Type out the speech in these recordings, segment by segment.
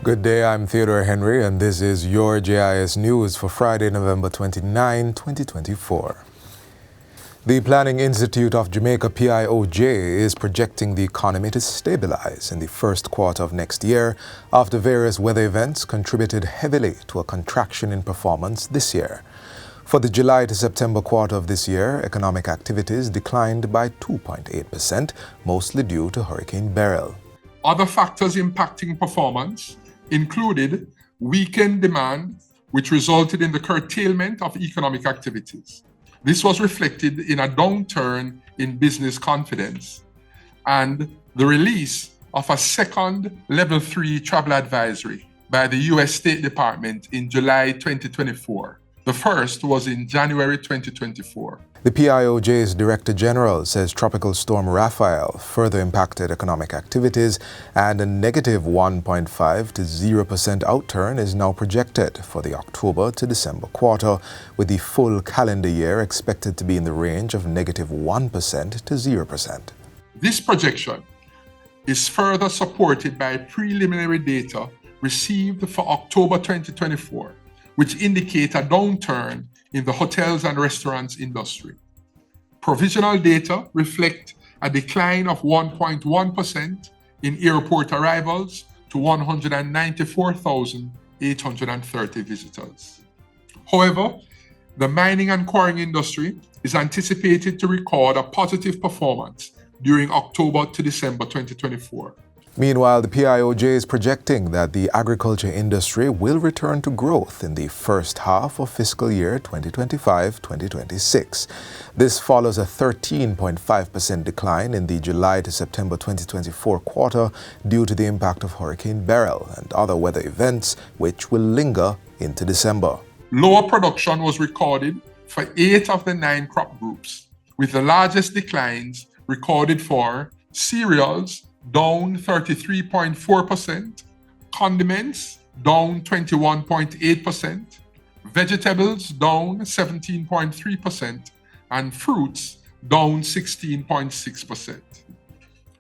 Good day, I'm Theodore Henry, and this is your JIS News for Friday, November 29, 2024. The Planning Institute of Jamaica, PIOJ, is projecting the economy to stabilize in the first quarter of next year after various weather events contributed heavily to a contraction in performance this year. For the July to September quarter of this year, economic activities declined by 2.8%, mostly due to Hurricane Beryl. Other factors impacting performance included weakened demand, which resulted in the curtailment of economic activities. This was reflected in a downturn in business confidence and the release of a second Level 3 travel advisory by the U.S. State Department in July 2024. The first was in January 2024. The PIOJ's Director General says Tropical Storm Raphael further impacted economic activities, and a negative 1.5 to 0% outturn is now projected for the October to December quarter, with the full calendar year expected to be in the range of negative 1% to 0%. This projection is further supported by preliminary data received for October 2024, which indicate a downturn in the hotels and restaurants industry. Provisional data reflect a decline of 1.1% in airport arrivals to 194,830 visitors. However, the mining and quarrying industry is anticipated to record a positive performance during October to December 2024. Meanwhile, the PIOJ is projecting that the agriculture industry will return to growth in the first half of fiscal year 2025-2026. This follows a 13.5% decline in the July to September 2024 quarter due to the impact of Hurricane Beryl and other weather events, which will linger into December. Lower production was recorded for 8 of the 9 crop groups, with the largest declines recorded for cereals, down 33.4%, condiments down 21.8%, vegetables down 17.3%, and fruits down 16.6%.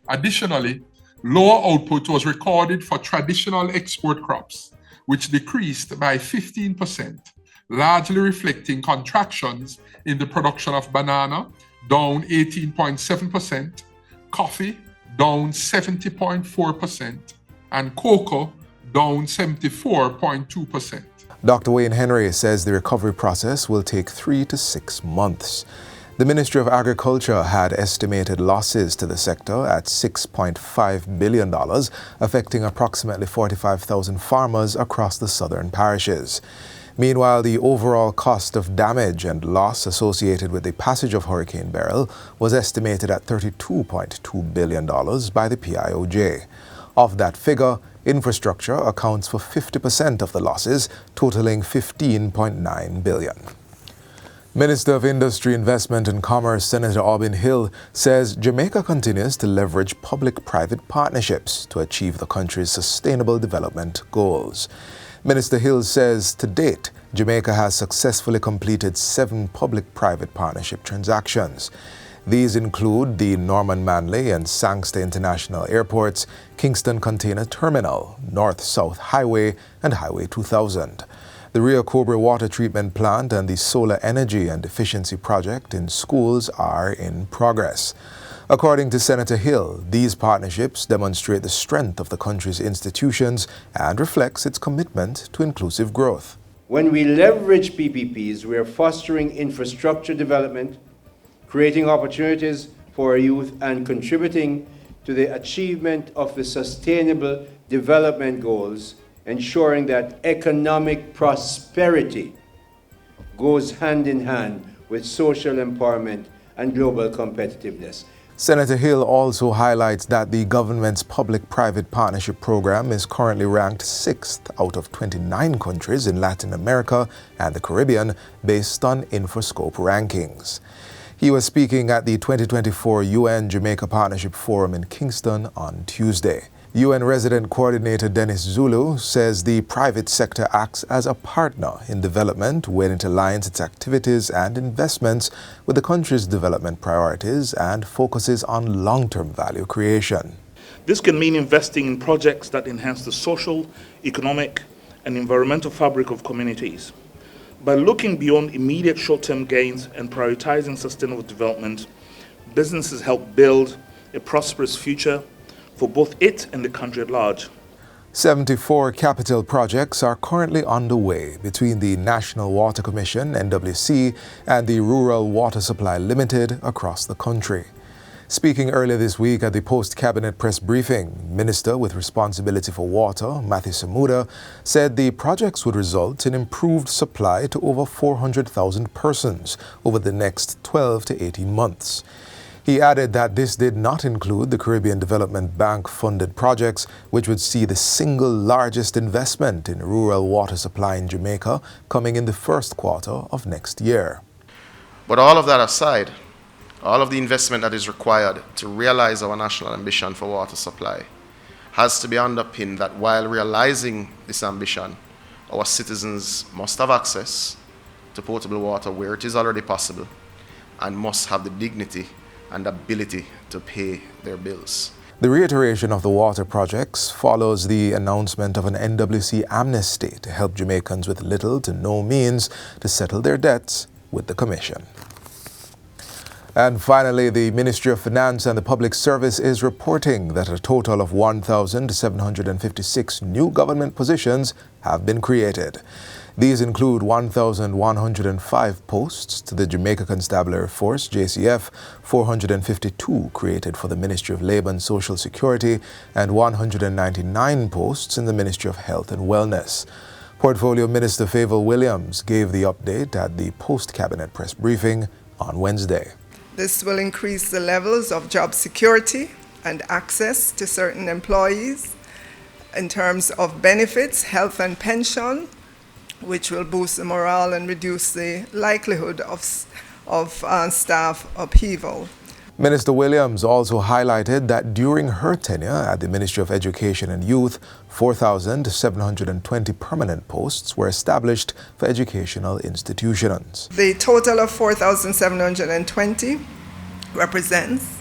Additionally, lower output was recorded for traditional export crops, which decreased by 15%, largely reflecting contractions in the production of banana, down 18.7%, coffee, down 70.4%, and cocoa, down 74.2%. Dr. Wayne Henry says the recovery process will take 3 to 6 months. The Ministry of Agriculture had estimated losses to the sector at $6.5 billion, affecting approximately 45,000 farmers across the southern parishes. Meanwhile, the overall cost of damage and loss associated with the passage of Hurricane Beryl was estimated at $32.2 billion by the PIOJ. Of that figure, infrastructure accounts for 50% of the losses, totaling $15.9 billion. Minister of Industry, Investment and Commerce, Senator Aubin Hill, says Jamaica continues to leverage public-private partnerships to achieve the country's sustainable development goals. Minister Hill says to date, Jamaica has successfully completed 7 public-private partnership transactions. These include the Norman Manley and Sangster International Airports, Kingston Container Terminal, North-South Highway, and Highway 2000. The Rio Cobre Water Treatment Plant and the Solar Energy and Efficiency Project in schools are in progress. According to Senator Hill, these partnerships demonstrate the strength of the country's institutions and reflects its commitment to inclusive growth. When we leverage PPPs, we are fostering infrastructure development, creating opportunities for our youth, and contributing to the achievement of the Sustainable Development Goals, ensuring that economic prosperity goes hand in hand with social empowerment and global competitiveness. Senator Hill also highlights that the government's public-private partnership program is currently ranked 6th out of 29 countries in Latin America and the Caribbean based on Infoscope rankings. He was speaking at the 2024 UN Jamaica Partnership Forum in Kingston on Tuesday. UN Resident Coordinator Dennis Zulu says the private sector acts as a partner in development when it aligns its activities and investments with the country's development priorities and focuses on long-term value creation. This can mean investing in projects that enhance the social, economic, and environmental fabric of communities. By looking beyond immediate short-term gains and prioritizing sustainable development, businesses help build a prosperous future for both it and the country at large. 74 capital projects are currently underway between the National Water Commission, NWC, and the Rural Water Supply Limited across the country. Speaking earlier this week at the post-cabinet press briefing, Minister with responsibility for water, Matthew Samuda, said the projects would result in improved supply to over 400,000 persons over the next 12 to 18 months. He added that this did not include the Caribbean Development Bank-funded projects, which would see the single largest investment in rural water supply in Jamaica coming in the first quarter of next year. But all of that aside, all of the investment that is required to realize our national ambition for water supply has to be underpinned that while realizing this ambition, our citizens must have access to potable water where it is already possible and must have the dignity and ability to pay their bills. The reiteration of the water projects follows the announcement of an NWC amnesty to help Jamaicans with little to no means to settle their debts with the Commission. And finally, the Ministry of Finance and the Public Service is reporting that a total of 1,756 new government positions have been created. These include 1,105 posts to the Jamaica Constabulary Force, JCF, 452 created for the Ministry of Labour and Social Security, and 199 posts in the Ministry of Health and Wellness. Portfolio Minister Favour Williams gave the update at the post-cabinet press briefing on Wednesday. This will increase the levels of job security and access to certain employees in terms of benefits, health and pension, which will boost the morale and reduce the likelihood of staff upheaval. Minister Williams also highlighted that during her tenure at the Ministry of Education and Youth, 4,720 permanent posts were established for educational institutions. The total of 4,720 represents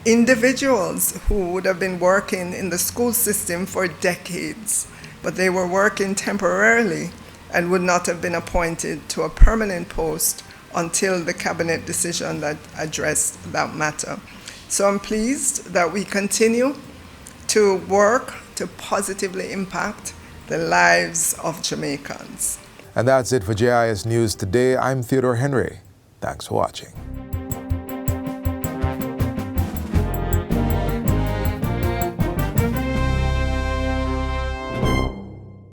individuals who would have been working in the school system for decades, but they were working temporarily and would not have been appointed to a permanent post until the cabinet decision that addressed that matter. So I'm pleased that we continue to work to positively impact the lives of Jamaicans. And that's it for JIS News Today. I'm Theodore Henry. Thanks for watching.